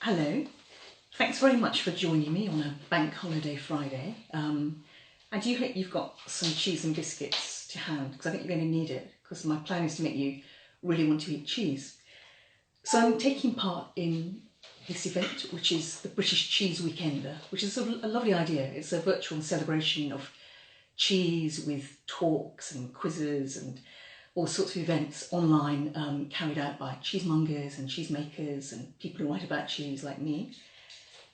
Hello, thanks very much for joining me on a bank holiday Friday. I do hope you've got some cheese and biscuits to hand because I think you're going to need it because my plan is to make you really want to eat cheese. So I'm taking part in this event, which is the British Cheese Weekender, which is a lovely idea. It's a virtual celebration of cheese with talks and quizzes and all sorts of events online carried out by cheesemongers and cheesemakers and people who write about cheese like me.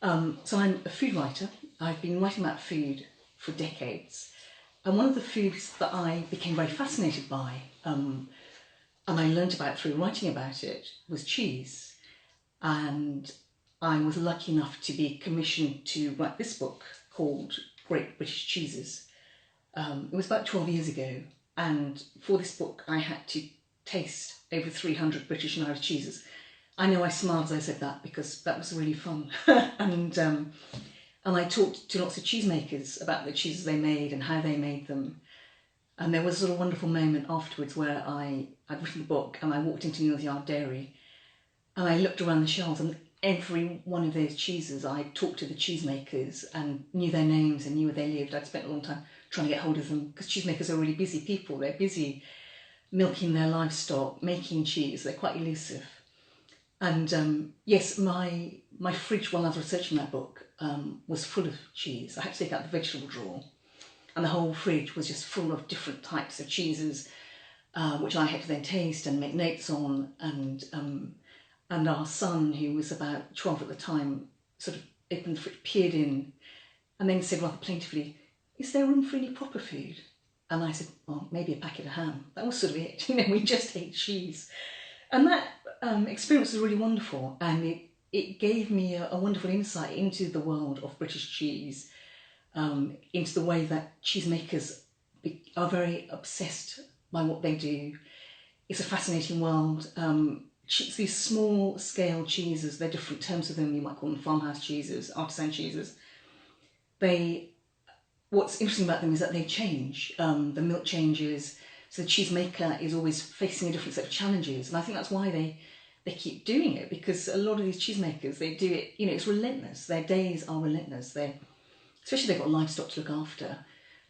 So I'm a food writer. I've been writing about food for decades. And one of the foods that I became very fascinated by and I learnt about through writing about it was cheese. And I was lucky enough to be commissioned to write this book called Great British Cheeses. It was about 12 years ago. And for this book, I had to taste over 300 British and Irish cheeses. I know I smiled as I said that because that was really fun. and I talked to lots of cheesemakers about the cheeses they made and how they made them. And there was a sort of wonderful moment afterwards where I'd written the book and I walked into Neal's Yard Dairy and I looked around the shelves and every one of those cheeses, I talked to the cheesemakers and knew their names and knew where they lived. I'd spent a long time trying to get hold of them because cheesemakers are really busy people. They're busy milking their livestock, making cheese. They're quite elusive. And yes, my fridge while I was researching that book was full of cheese. I had to take out the vegetable drawer and the whole fridge was just full of different types of cheeses which I had to then taste and make notes on. And our son, who was about 12 at the time, sort of opened the fridge, peered in and then said rather plaintively, "Is there room for any proper food?" And I said, "Well, maybe a packet of ham." That was sort of it, we just ate cheese. And that experience was really wonderful and it gave me a wonderful insight into the world of British cheese, into the way that cheesemakers are very obsessed by what they do. It's a fascinating world. These small scale cheeses, there are different terms for them, you might call them farmhouse cheeses, artisan cheeses. What's interesting about them is that they change. The milk changes, so the cheesemaker is always facing a different set of challenges. And I think that's why they keep doing it, because a lot of these cheesemakers, they do it, it's relentless. Their days are relentless. Especially they've got livestock to look after.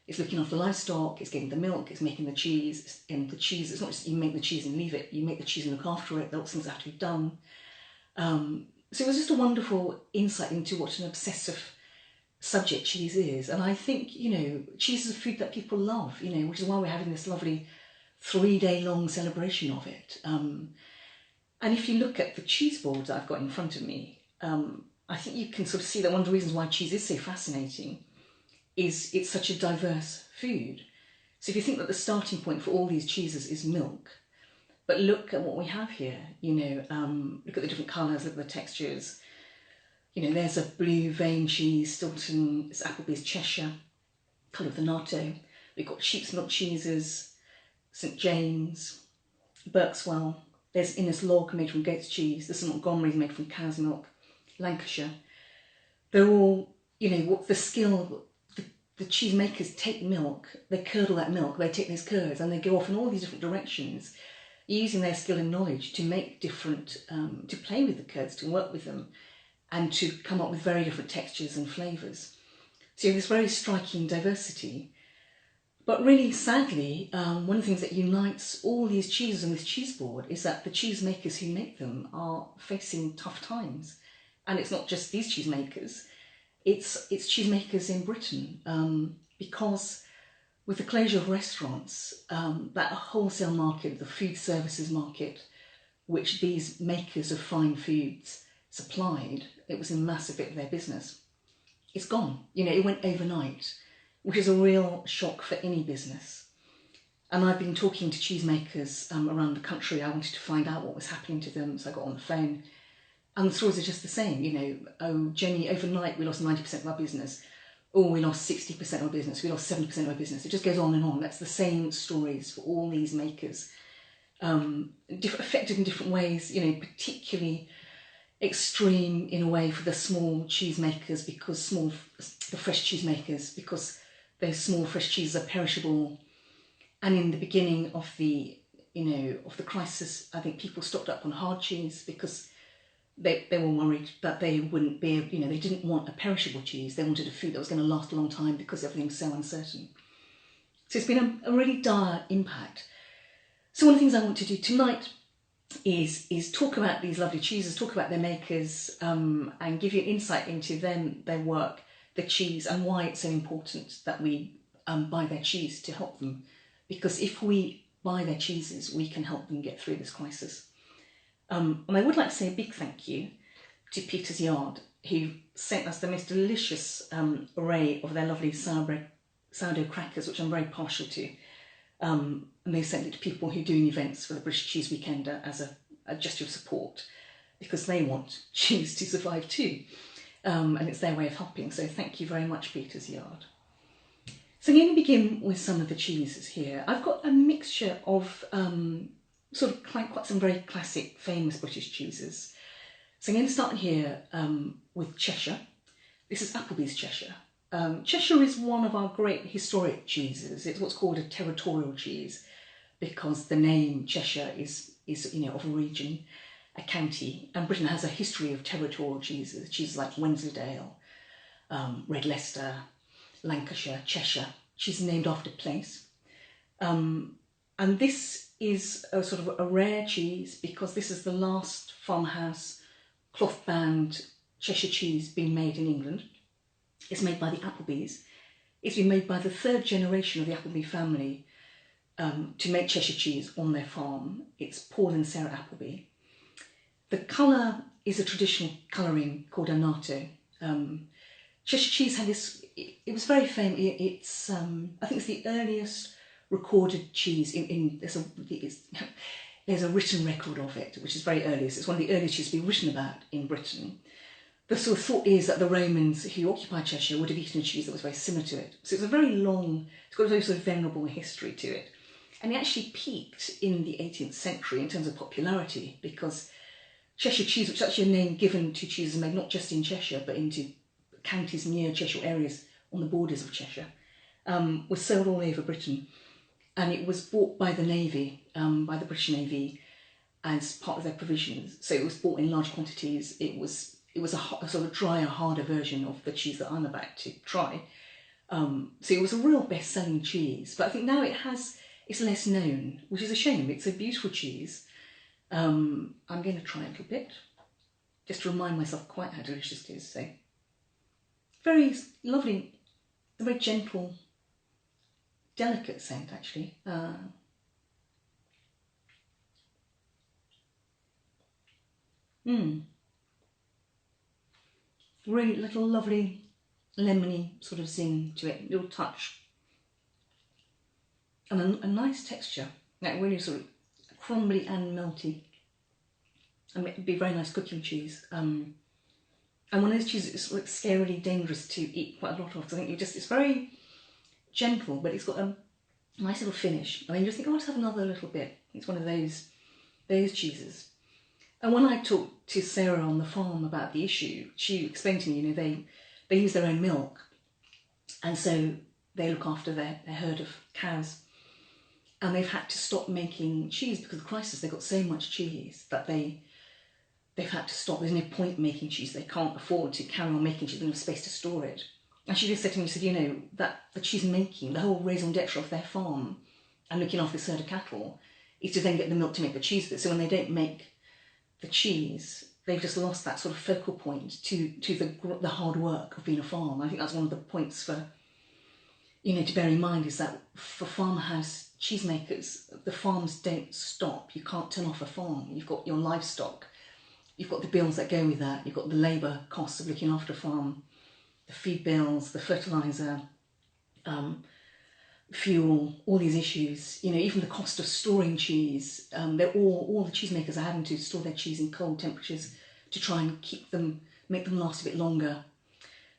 It's looking after livestock, it's getting the milk, it's making the cheese. And the cheese, it's not just you make the cheese and leave it, you make the cheese and look after it. There are lots of things that have to be done. So it was just a wonderful insight into what an obsessive subject cheese is. And I think, cheese is a food that people love, which is why we're having this lovely 3-day long celebration of it. And if you look at the cheese boards I've got in front of me, I think you can sort of see that one of the reasons why cheese is so fascinating is it's such a diverse food. So if you think that the starting point for all these cheeses is milk, but look at what we have here, look at the different colours, look at the textures. There's a blue vein cheese, Stilton, it's Appleby's Cheshire, colour of the natto. We've got sheep's milk cheeses, St James, Berkswell. There's Innes Log made from goat's cheese. There's some Montgomery made from cow's milk, Lancashire. They're all, what the skill, the cheesemakers take milk, they curdle that milk, they take those curds and they go off in all these different directions, using their skill and knowledge to make different, to play with the curds, to work with them, and to come up with very different textures and flavours. So you have this very striking diversity. But really, sadly, one of the things that unites all these cheeses on this cheese board is that the cheesemakers who make them are facing tough times. And it's not just these cheesemakers, it's cheesemakers in Britain, because with the closure of restaurants, that wholesale market, the food services market, which these makers of fine foods supplied, it was a massive bit of their business. It's gone. It went overnight, which is a real shock for any business. And I've been talking to cheesemakers around the country. I wanted to find out what was happening to them, so I got on the phone. And the stories are just the same, oh, Jenny, overnight we lost 90% of our business. Oh, we lost 60% of our business. We lost 70% of our business. It just goes on and on. That's the same stories for all these makers, affected in different ways, particularly extreme in a way for the small cheesemakers, the fresh cheesemakers, because those small fresh cheeses are perishable. And in the beginning of the crisis, I think people stocked up on hard cheese because they were worried that they wouldn't be, you know, they didn't want a perishable cheese. They wanted a food that was going to last a long time because everything was so uncertain. So it's been a really dire impact. So one of the things I want to do tonight is talk about these lovely cheeses, talk about their makers, and give you an insight into them, their work, the cheese, and why it's so important that we buy their cheese to help them. Because if we buy their cheeses, we can help them get through this crisis. And I would like to say a big thank you to Peter's Yard, who sent us the most delicious array of their lovely sourdough crackers, which I'm very partial to. And they sent it to people who are doing events for the British Cheese Weekender as a gesture of support, because they want cheese to survive too. And it's their way of helping. So thank you very much, Peter's Yard. So I'm going to begin with some of the cheeses here. I've got a mixture of sort of quite some very classic, famous British cheeses. So I'm going to start here with Cheshire. This is Appleby's Cheshire. Cheshire is one of our great historic cheeses. It's what's called a territorial cheese, because the name Cheshire is you know, of a region, a county, and Britain has a history of territorial cheeses. Cheeses like Wensleydale, Red Leicester, Lancashire, Cheshire. Cheese is named after place. And this is a sort of a rare cheese because this is the last farmhouse cloth-bound Cheshire cheese being made in England. It's made by the Applebys. It's been made by the third generation of the Appleby family to make Cheshire cheese on their farm. It's Paul and Sarah Appleby. The colour is a traditional colouring called anatto. Cheshire cheese had this, it was very famous. It's I think it's the earliest recorded cheese there's a written record of it, which is very early. So it's one of the earliest cheeses to be written about in Britain. The sort of thought is that the Romans who occupied Cheshire would have eaten a cheese that was very similar to it. So it's a very long, it's got a very sort of venerable history to it. And it actually peaked in the 18th century in terms of popularity, because Cheshire cheese, which is actually a name given to cheeses made not just in Cheshire, but into counties near Cheshire, areas on the borders of Cheshire, was sold all over Britain. And it was bought by the Navy, by the British Navy, as part of their provisions. So it was bought in large quantities. It was a sort of drier, harder version of the cheese that I'm about to try. So it was a real best-selling cheese. But I think now it's less known, which is a shame. It's a beautiful cheese. I'm going to try a little bit, just to remind myself quite how delicious it is. So very lovely, very gentle, delicate scent actually. Really little lovely lemony sort of zing to it, little touch. And a nice texture, like really sort of crumbly and melty. And it would be very nice cooking cheese. And one of those cheeses is like scarily dangerous to eat quite a lot of, because I think it's very gentle, but it's got a nice little finish. I mean, you just think, oh, I'll just have another little bit. It's one of those cheeses. And when I talked to Sarah on the farm about the issue, she explained to me, you know, they use their own milk, and so they look after their herd of cows, and they've had to stop making cheese because of the crisis. They've got so much cheese that they've had to stop. There's no point making cheese. They can't afford to carry on making cheese. They don't have space to store it. And she just said to me, she said, you know, that the cheese making, the whole raison d'etre of their farm and looking after this herd of cattle is to then get the milk to make the cheese with it. So when they don't make the cheese, they've just lost that sort of focal point to the hard work of being a farm. I think that's one of the points for, you know, to bear in mind, is that for farmhouse cheesemakers, the farms don't stop. You can't turn off a farm. You've got your livestock, you've got the bills that go with that, you've got the labour costs of looking after a farm, the feed bills, the fertiliser, fuel, all these issues, you know, even the cost of storing cheese. They're all the cheesemakers are having to store their cheese in cold temperatures to try and make them last a bit longer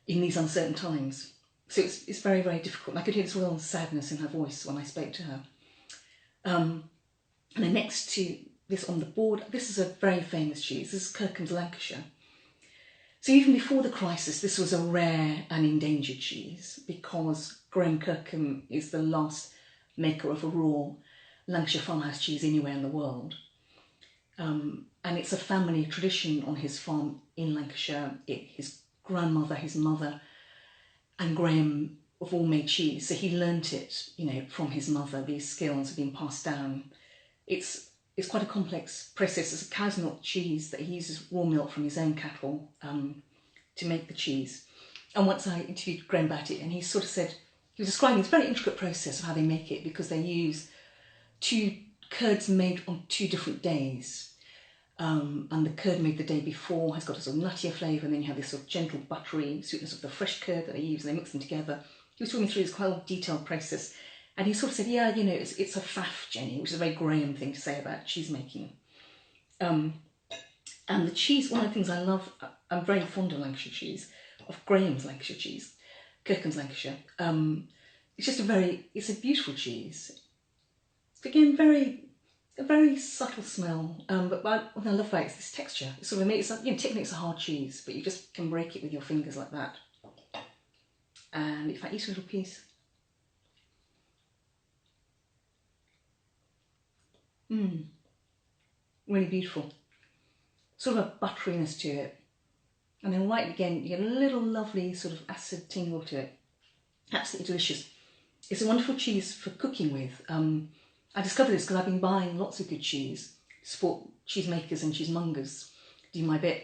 in these uncertain times. So it's very, very difficult. And I could hear this real sadness in her voice when I spoke to her. And then next to this on the board, this is a very famous cheese. This is Kirkham's Lancashire. So even before the crisis, this was a rare and endangered cheese, because Graham Kirkham is the last maker of a raw Lancashire farmhouse cheese anywhere in the world. And it's a family tradition on his farm in Lancashire. His grandmother, his mother, and Graham have all made cheese, so he learnt it, you know, from his mother. These skills have been passed down. It's quite a complex process. It's a cow's milk cheese that he uses raw milk from his own cattle to make the cheese. And once I interviewed Graham about it, and he sort of said, he was describing this very intricate process of how they make it, because they use curds made on 2 different days. And the curd made the day before has got a sort of nuttier flavour, and then you have this sort of gentle buttery sweetness of the fresh curd that they use, and they mix them together. He was talking me through this quite detailed process, and he sort of said, yeah, you know, it's a faff, Jenny, which is a very Graham thing to say about cheese making. And the cheese, one of the things I love, I'm very fond of Lancashire cheese, of Graham's Lancashire cheese, Kirkham's Lancashire. It's just it's a beautiful cheese. It's again a very subtle smell, but what I love about it is this texture. It sort of makes, you know, technically it's a hard cheese, but you just can break it with your fingers like that. And if I eat a little piece, really beautiful. Sort of a butteriness to it. And then right again, you get a little lovely sort of acid tingle to it. Absolutely delicious. It's a wonderful cheese for cooking with. I discovered this because I've been buying lots of good cheese to support cheesemakers and cheesemongers, do my bit.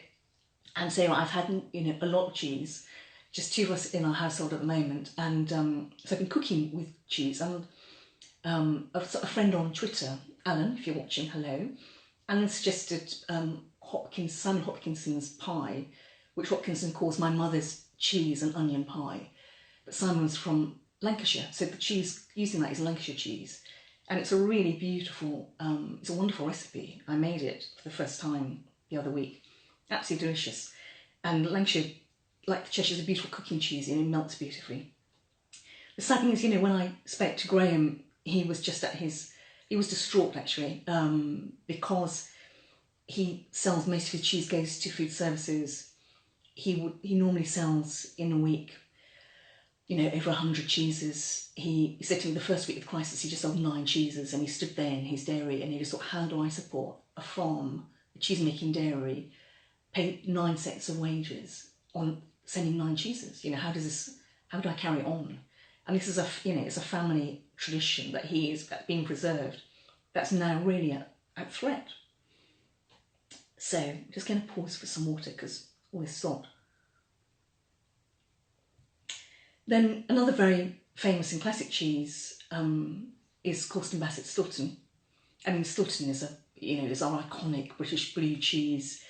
And so I've had, you know, a lot of cheese, just 2 of us in our household at the moment. And so I've been cooking with cheese. And a friend on Twitter, Alan, if you're watching, hello. Alan suggested Simon Hopkinson's pie, which Hopkinson calls my mother's cheese and onion pie. But Simon's from Lancashire, so the cheese using that is Lancashire cheese. And it's a really beautiful, it's a wonderful recipe. I made it for the first time the other week. Absolutely delicious. And Lancashire, like the Cheshire, is a beautiful cooking cheese, and it melts beautifully. The sad thing is, you know, when I spoke to Graham, he was just he was distraught actually, because he sells most of his cheese, goes to food services. He normally sells in a week, you know, over 100 cheeses. He said to me the first week of the crisis, he just sold 9 cheeses, and he stood there in his dairy and he just thought, how do I support a farm, a cheese-making dairy, pay 9 sets of wages on sending 9 cheeses? You know, how do I carry on? And this is it's a family tradition that is being preserved that's now really at threat. So I'm just going to pause for some water because all this salt. Then another very famous and classic cheese is Corsten Bassett Stilton. I mean, Stilton is our iconic British blue cheese,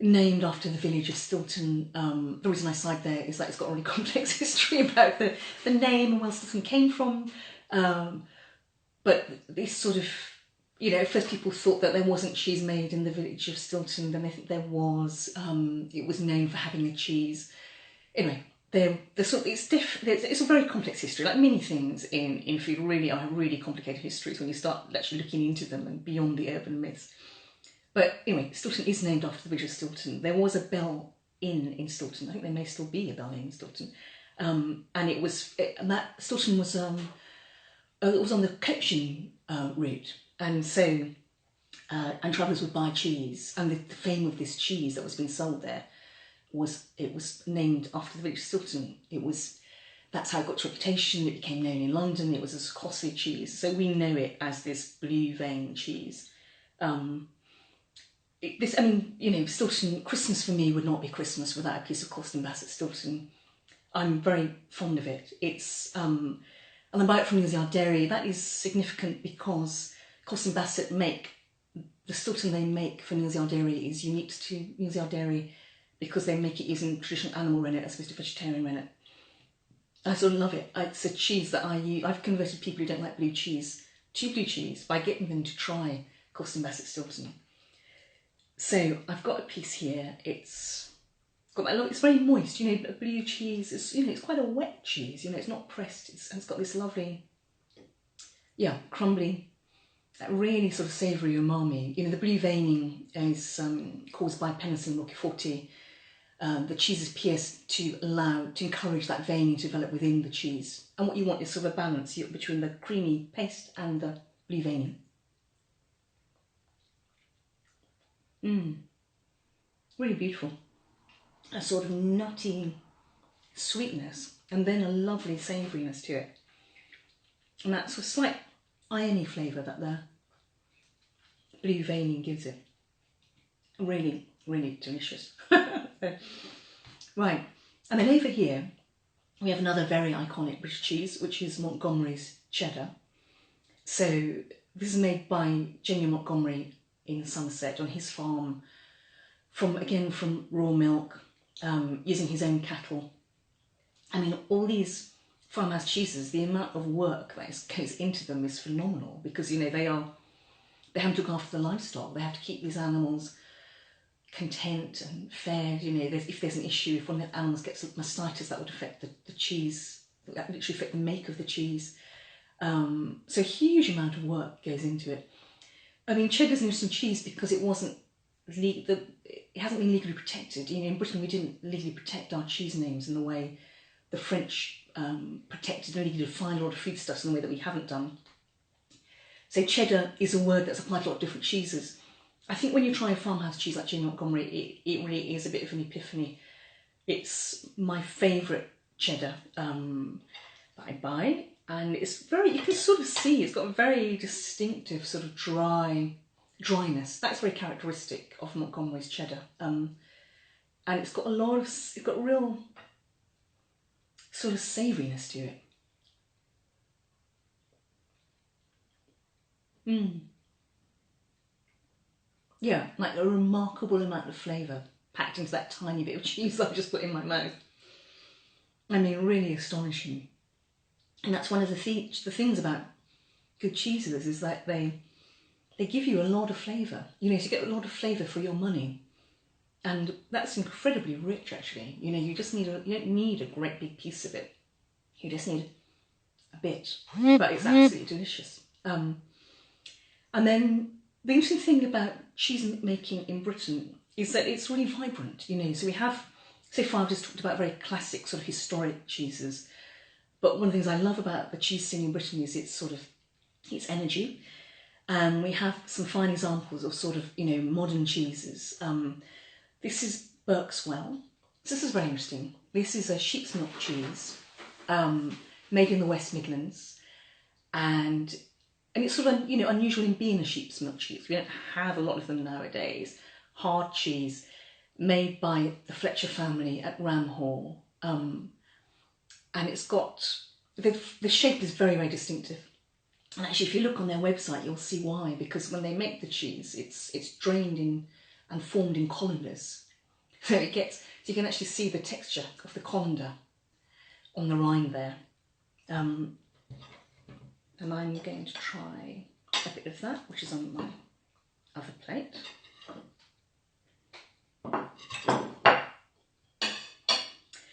named after the village of Stilton. The reason I cite there is that it's got a really complex history about the name and where Stilton came from. But this sort of, you know, at first people thought that there wasn't cheese made in the village of Stilton, then they think there was. It was known for having a cheese. Anyway, it's a very complex history. Like many things in food really are really complicated histories when you start actually looking into them and beyond the urban myths. But anyway, Stilton is named after the village of Stilton. There was a Bell Inn in Stilton. I think there may still be a Bell Inn in Stilton. And Stilton was it was on the coaching route, and so and travellers would buy cheese, and the fame of this cheese that was being sold there was named after the village of Stilton. That's how it got its reputation. It became known in London. It was a costly cheese, so we know it as this blue vein cheese. Stilton, Christmas for me would not be Christmas without a piece of Corsten Bassett Stilton. I'm very fond of it. And I buy it from Neal's Yard Dairy. That is significant because Corsten Bassett the Stilton they make for Neal's Yard Dairy is unique to Neal's Yard Dairy because they make it using traditional animal rennet as opposed to vegetarian rennet. I sort of love it. It's a cheese that I use. I've converted people who don't like blue cheese to blue cheese by getting them to try Corsten Bassett Stilton. So I've got a piece here. It's very moist. You know, a blue cheese is, you know, it's quite a wet cheese. You know, it's not pressed. It's got this lovely, crumbly, really sort of savoury umami. You know, the blue veining is caused by Penicillin roqueforti. The cheese is pierced to encourage that veining to develop within the cheese. And what you want is sort of a balance between the creamy paste and the blue veining. Really beautiful. A sort of nutty sweetness and then a lovely savouriness to it. And that's a slight irony flavour that the blue veining gives it. Really, really delicious. Right, and then over here we have another very iconic British cheese, which is Montgomery's cheddar. So this is made by Jamie Montgomery in Somerset on his farm, from raw milk, using his own cattle. I mean, all these farmhouse cheeses, the amount of work that goes into them is phenomenal, because, you know, they have to look after the livestock. They have to keep these animals content and fed. You know, if there's an issue, if one of the animals gets mastitis, that would affect the cheese, that would literally affect the make of the cheese. So a huge amount of work goes into it. I mean, cheddar's an interesting cheese because it hasn't been legally protected. You know, in Britain we didn't legally protect our cheese names in the way the French protected and legally defined a lot of foodstuffs in the way that we haven't done. So cheddar is a word that's applied to a lot of different cheeses. I think when you try a farmhouse cheese like Jenny Montgomery, it really is a bit of an epiphany. It's my favourite cheddar that I buy, and it's very, you can sort of see it's got a very distinctive sort of dryness. That's very characteristic of Montgomery's cheddar. And it's got real sort of savouriness to it. Yeah, like a remarkable amount of flavour packed into that tiny bit of cheese I've just put in my mouth. I mean, really astonishing. And that's one of the things about good cheeses, is that they give you a lot of flavour. You know, so you get a lot of flavour for your money. And that's incredibly rich, actually. You know, you don't need a great big piece of it. You just need a bit. But it's absolutely delicious. And then the interesting thing about cheese making in Britain is that it's really vibrant, you know. So we have, so far I've just talked about very classic sort of historic cheeses, but one of the things I love about the cheese scene in Britain is its energy. And we have some fine examples of sort of, you know, modern cheeses. This is Berkswell. So this is very interesting. This is a sheep's milk cheese made in the West Midlands, and it's sort of, you know, unusual in being a sheep's milk cheese. We don't have a lot of them nowadays. Hard cheese made by the Fletcher family at Ramhall. And it's got, the shape is very, very distinctive. And actually, if you look on their website, you'll see why. Because when they make the cheese, it's drained in and formed in colanders. So you can actually see the texture of the colander on the rind there. And I'm going to try a bit of that, which is on my other plate.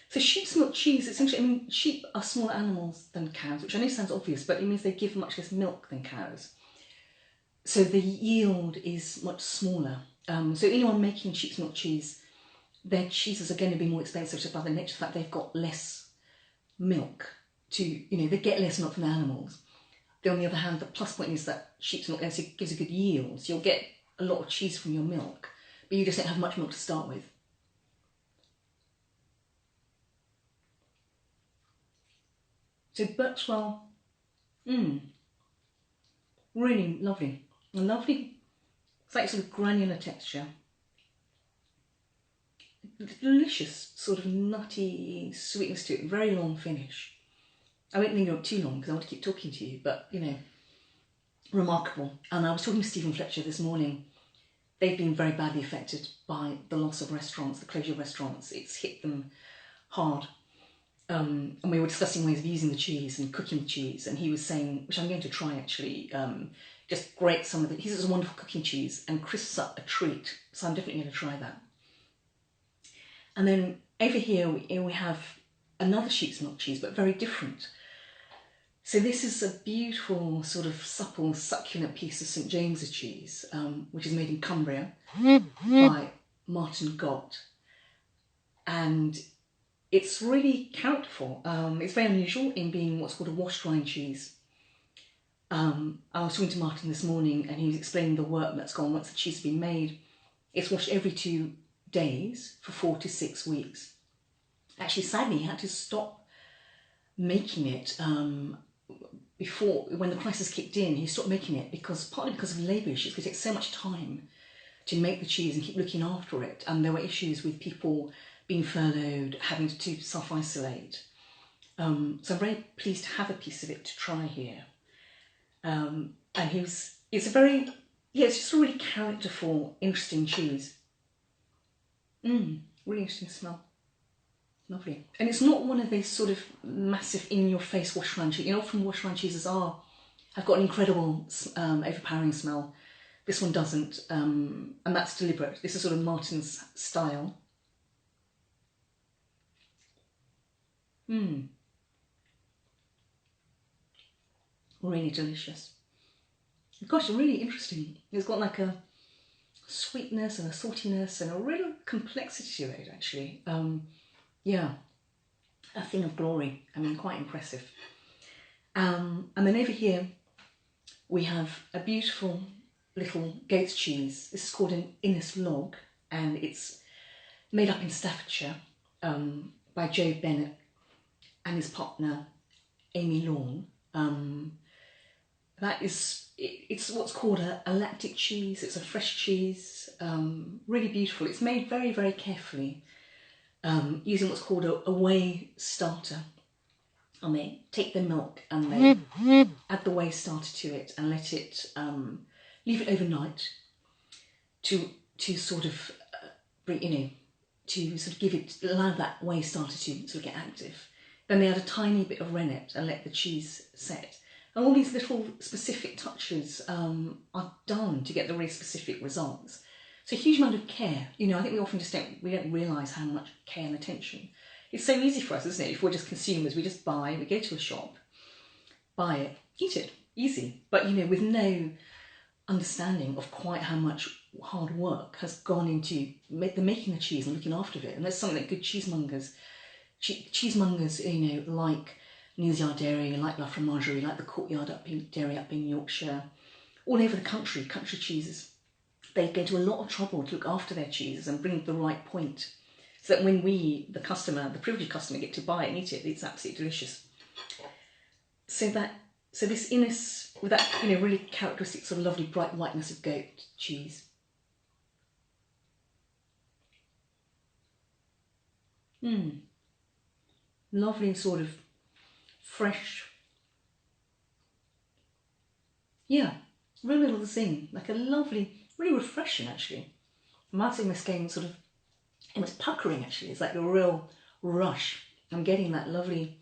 So sheep's milk cheese, it's interesting. I mean, sheep are smaller animals than cows, which I know sounds obvious, but it means they give much less milk than cows. So the yield is much smaller. So anyone making sheep's milk cheese, their cheeses are going to be more expensive just by the nature of the fact they've got less milk to, you know, they get less milk from the animals. But on the other hand, the plus point is that sheep's milk gives a good yield. So you'll get a lot of cheese from your milk, but you just don't have much milk to start with. So Berkswell, really lovely. A lovely, it's like sort of granular texture. Delicious sort of nutty sweetness to it, very long finish. I won't linger on too long because I want to keep talking to you, but, you know, remarkable. And I was talking to Stephen Fletcher this morning. They've been very badly affected by the loss of restaurants, the closure of restaurants. It's hit them hard. And we were discussing ways of using the cheese and cooking the cheese, and he was saying, which I'm going to try actually, just grate some of it. He says it's a wonderful cooking cheese and crisps up a treat, so I'm definitely going to try that. And then over here we have another sheep's milk cheese, but very different. So this is a beautiful sort of supple, succulent piece of St James's cheese, which is made in Cumbria by Martin Gott. And it's really characterful. It's very unusual in being what's called a washed-rind cheese. I was talking to Martin this morning and he was explaining the work that's gone once the cheese has been made. It's washed every 2 days for 4 to 6 weeks. Actually, sadly, he had to stop making it before, when the crisis kicked in. He stopped making it partly because of labour issues, because it takes so much time to make the cheese and keep looking after it. And there were issues with people being furloughed, having to self-isolate. So I'm very pleased to have a piece of it to try here. And it's just a really characterful, interesting cheese. Really interesting smell. Lovely. And it's not one of these sort of massive in-your-face wash-rind cheese. You know, often wash-rind cheeses have got an incredible overpowering smell. This one doesn't, and that's deliberate. This is sort of Martin's style. Really delicious. Gosh, really interesting. It's got like a sweetness and a saltiness and a real complexity to it, actually. Yeah, a thing of glory. I mean, quite impressive. And then over here, we have a beautiful little goat's cheese. This is called an Innis log, and it's made up in Staffordshire by Joe Bennett and his partner, Amy Lawn. It's what's called a lactic cheese. It's a fresh cheese, really beautiful. It's made very, very carefully, using what's called a whey starter. And they take the milk and they add the whey starter to it and let it, leave it overnight to sort of, to sort of allow that whey starter to sort of get active. Then they add a tiny bit of rennet and let the cheese set. And all these little specific touches are done to get the really specific results. So a huge amount of care. You know, I think we often just don't realise how much care and attention. It's so easy for us, isn't it? If we're just consumers, we just buy, we go to a shop, buy it, eat it, easy. But, you know, with no understanding of quite how much hard work has gone into the making of cheese and looking after it. And that's something that good cheesemongers, you know, like Neal's Yard Dairy, like La Fromagerie, like the Courtyard Dairy up in Yorkshire, all over the country cheeses. They go to a lot of trouble to look after their cheeses and bring the right point, so that when we, the privileged customer, get to buy it and eat it, it's absolutely delicious. So this Innis, with that, you know, really characteristic sort of lovely bright whiteness of goat cheese. Lovely sort of fresh. Yeah, real little zing, like a lovely, really refreshing actually. Martin Muscane sort of, it was puckering actually. It's like a real rush. I'm getting that lovely,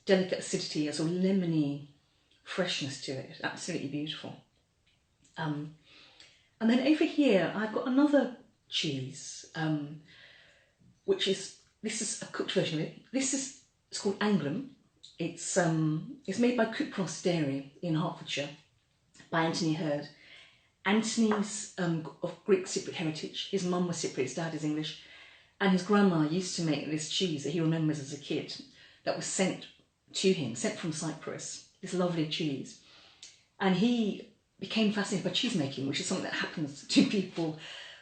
delicate acidity, a sort of lemony freshness to it. Absolutely beautiful. And then over here, I've got another cheese, this is a cooked version of it. It's called Anglin. It's made by Coupros Dairy in Hertfordshire by Anthony Hurd. Anthony's of Greek Cypriot heritage. His mum was Cypriot, his dad is English. And his grandma used to make this cheese that he remembers as a kid that was sent to him, sent from Cyprus, this lovely cheese. And he became fascinated by cheese making, which is something that happens to people.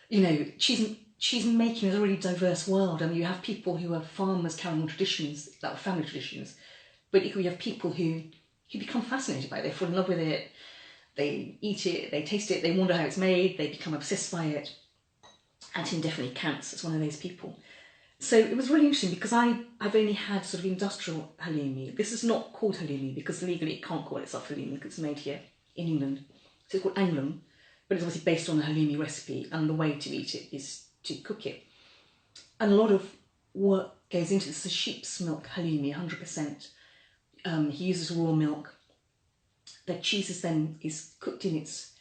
You know, cheese making is a really diverse world. I mean, you have people who are farmers carrying on traditions, that were family traditions, but equally you have people who become fascinated by it. They fall in love with it, they eat it, they taste it, they wonder how it's made, they become obsessed by it. Anthony definitely counts as one of those people. So it was really interesting because I've only had sort of industrial halloumi. This is not called halloumi because legally it can't call itself halloumi because it's made here in England. So it's called Anglin, but it's obviously based on a halloumi recipe, and the way to eat it is to cook it. And a lot of work goes into this. It's a sheep's milk halloumi, 100%. He uses raw milk. The cheese is cooked in its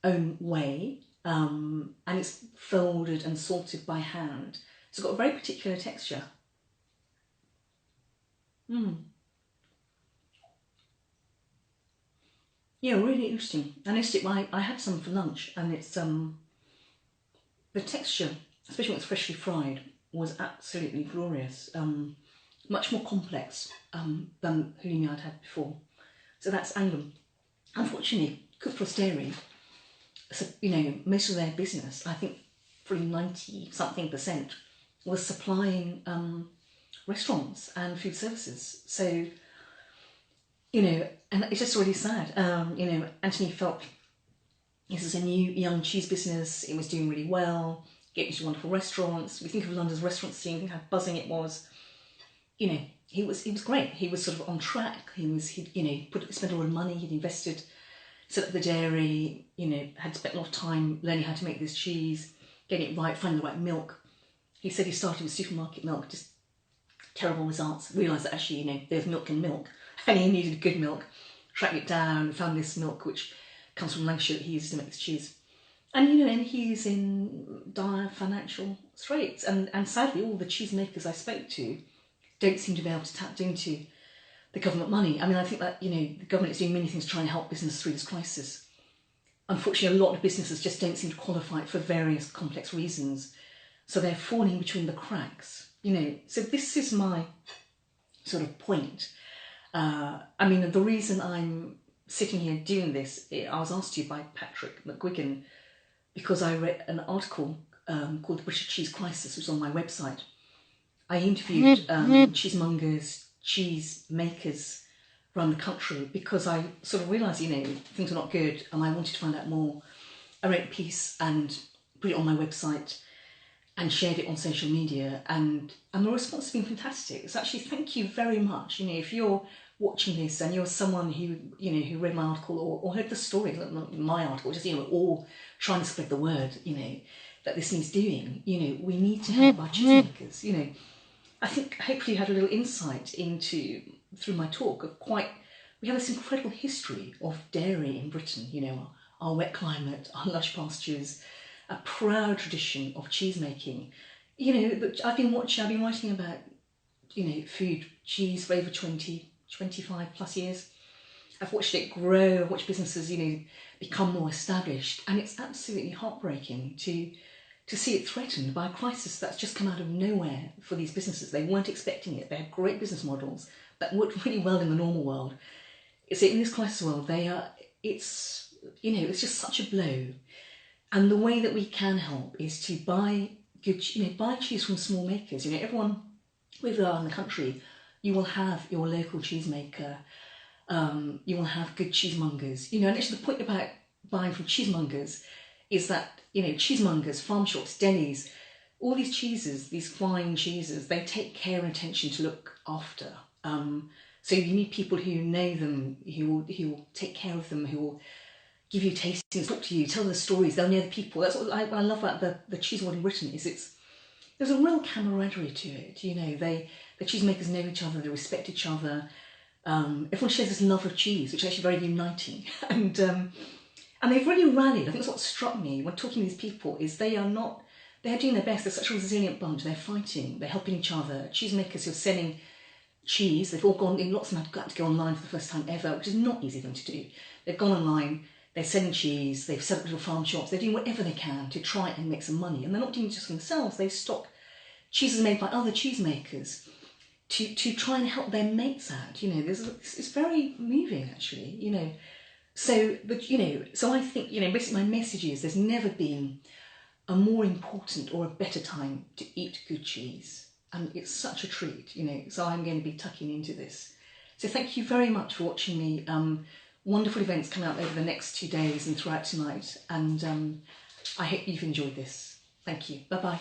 own way, and it's folded and salted by hand. So it's got a very particular texture. Yeah, really interesting. I noticed it when I had some for lunch, and it's the texture, especially when it's freshly fried, was absolutely glorious. Much more complex than halloumi I'd had before. So that's Anglin. Unfortunately, Coupros Dairy, so, you know, most of their business, I think probably 90-something%, was supplying restaurants and food services. So, you know, and it's just really sad. You know, Anthony felt this is a new young cheese business. It was doing really well, getting to wonderful restaurants. We think of London's restaurant scene, how buzzing it was. You know, he was great. He was sort of on track. He'd you know, spent a lot of money. He'd invested, set up the dairy. You know, had spent a lot of time learning how to make this cheese, getting it right, finding the right milk. He said he started with supermarket milk, just terrible results. Realised that actually, you know, there's milk and milk, and he needed good milk. Tracked it down, found this milk which comes from Lancashire that he uses to make this cheese. And, you know, and he's in dire financial straits. And sadly, all the cheesemakers I spoke to don't seem to be able to tap into the government money. I mean, I think that, you know, the government is doing many things to try and help business through this crisis. Unfortunately, a lot of businesses just don't seem to qualify for various complex reasons. So they're falling between the cracks, you know. So this is my sort of point. I mean, the reason I'm sitting here doing this, I was asked to by Patrick McGuigan, because I read an article called The British Cheese Crisis, which was on my website. I interviewed cheesemongers, cheese makers around the country, because I sort of realised, you know, things were not good and I wanted to find out more. I wrote a piece and put it on my website and shared it on social media, and the response has been fantastic. It's actually, thank you very much. You know, if you're watching this and you're someone who, you know, who read my article or heard the story, not my article, just, you know, all trying to spread the word, you know, that this needs doing. You know, we need to help our cheesemakers. You know, I think hopefully you had a little insight into, through my talk, of we have this incredible history of dairy in Britain, you know, our wet climate, our lush pastures, a proud tradition of cheese making. You know, but I've been writing about, you know, food, cheese for over 25 plus years. I've watched it grow, I've watched businesses, you know, become more established, and it's absolutely heartbreaking to see it threatened by a crisis that's just come out of nowhere for these businesses. They weren't expecting it. They had great business models that worked really well in the normal world. So in this crisis world, it's, you know, it's just such a blow. And the way that we can help is to buy good, you know, buy cheese from small makers. You know, everyone, wherever you are in the country, you will have your local cheesemaker. You will have good cheesemongers. You know, and actually the point about buying from cheesemongers is that, you know, cheesemongers, farm shops, delis, all these cheeses, these fine cheeses, they take care and attention to look after. So you need people who know them, who will take care of them, who will give you tastings, talk to you, tell the stories. They'll know the people. That's what I love about the cheese world in Britain, is there's a real camaraderie to it. You know, the cheesemakers know each other, they respect each other. Everyone shares this love of cheese, which is actually very uniting. And they've really rallied. I think that's what struck me when talking to these people, is they're doing their best. They're such a resilient bunch. They're fighting, they're helping each other. Cheesemakers who are selling cheese, they've all gone in, lots of them have got to go online for the first time ever, which is not easy for them to do. They've gone online, they're selling cheese, they've set up little farm shops, they're doing whatever they can to try and make some money. And they're not doing it just for themselves, they stock cheeses made by other cheesemakers to try and help their mates out. You know, it's very moving, actually, you know. So, but, you know, so I think, you know, basically my message is there's never been a more important or a better time to eat good cheese. And it's such a treat, you know, so I'm going to be tucking into this. So thank you very much for watching me. Wonderful events coming up over the next 2 days and throughout tonight. And I hope you've enjoyed this. Thank you. Bye-bye.